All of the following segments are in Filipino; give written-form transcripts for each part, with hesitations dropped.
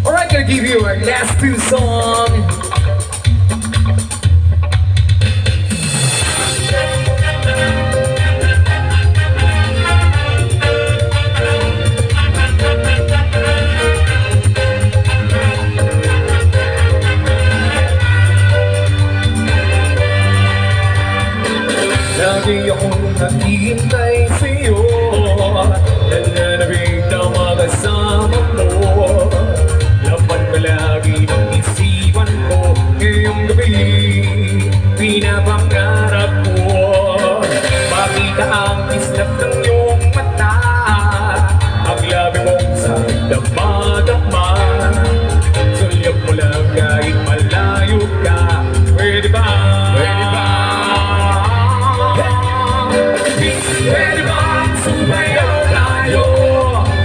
Alright, gonna give you our last two songs. Lagi akong naghihintay sa'yo, nananabig na makasama mo. Laman ka lagi ng isipan ko, ngayong gabi pinapangarap ko. Makita ang kislap ng iyong mata, ang labi mong sa dama-dama. Sulyap mo lang kahit malayo ka, pwede ba? Pwede ba? Pwede bang sumayaw tayo?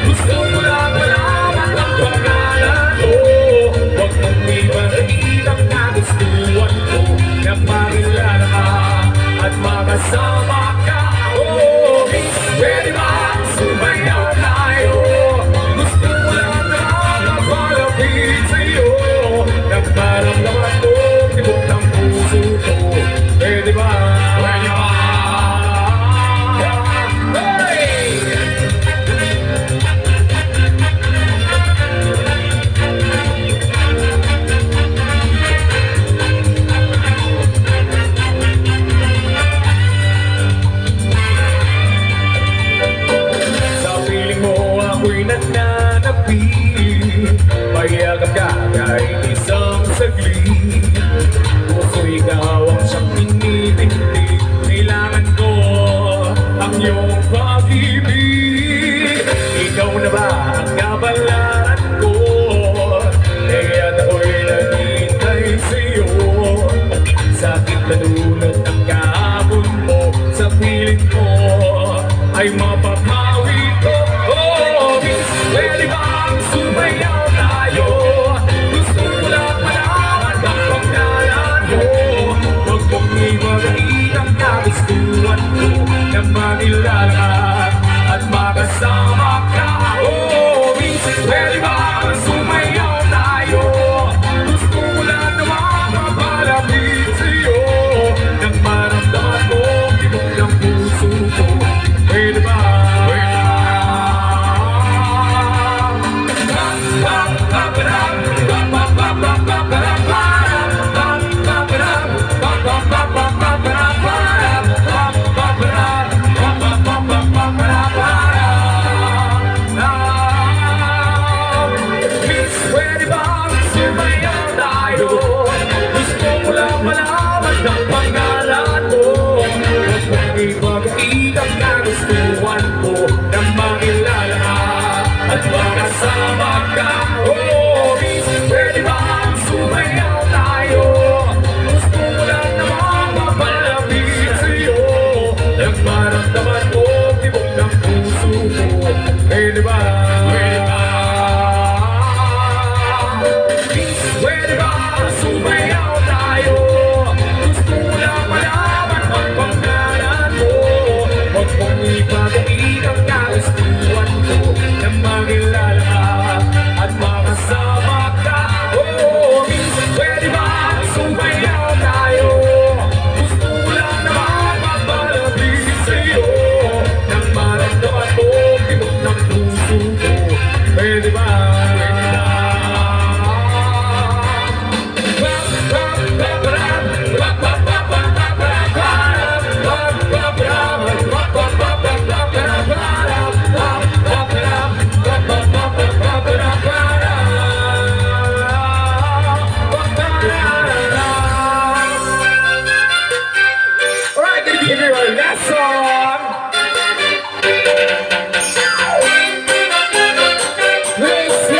Gusto ko lang malaman ang pangalan mo. Huwag mong ibangin ang nagustuhan ko, na makilala ka at makasama ka. Oh, pwede bang sumayaw tayo? Gusto ko lang malaman palapit sa'yo, na maramdaman ko tibok ng puso ko. Pwede ba? Pwede ba? Payagap ka kahit isang saglit, puso ikaw ang siyang tinitindig. Kailangan ko ang iyong pag-ibig. Ikaw na ba ang kabalaran ko? Kaya't ako'y naghihintay sa'yo. Sakit na dulot ng kahapon mo, sa piling ko ay mapapawi ko. Oh, pwede bang sumayaw tayo? Gusto ko lang malaman ang pangalan mo. Huwag mong ibagain ang nagustuhan ko, na makilala at makasama ka. Oh, pwede bang sumayaw tayo? Gusto ko lang naman mapalapit sa'yo, nang maramdaman mo tibok ng puso ko. Pwede ba? Makasama ka, oh, pwede bang sumayaw tayo? Gusto ko lang naman mapalapit sa'yo, nang maramdaman ko tibok ng puso ko. Pwede ba? Pwede ba? Pwede bang sumayaw tayo? Gusto ko lang malaman ang pangalan mo. Huwag mong ibagain ang nagustuhan ko, na makilala ka at makasama ka. Oh, pwede bang sumayaw tayo? Gusto ko lang naman mapalapit sa'yo, nang maramdaman mo tibok ng puso ko. Pwede ba? Pwede ba? Let's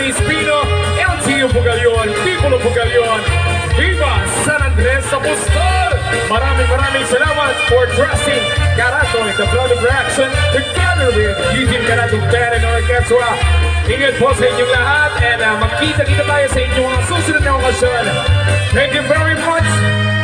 Espino, LTU Bugallon, People of Bugallon, Viva San Andres Apostol! Maraming salamat for trusting Caranto in the blood of reaction together with Eugene Caranto Band and Orchestra. Ingat po sa inyong lahat and magkita-kita tayo sa inyong mga susunod na okasyon. Thank you very much!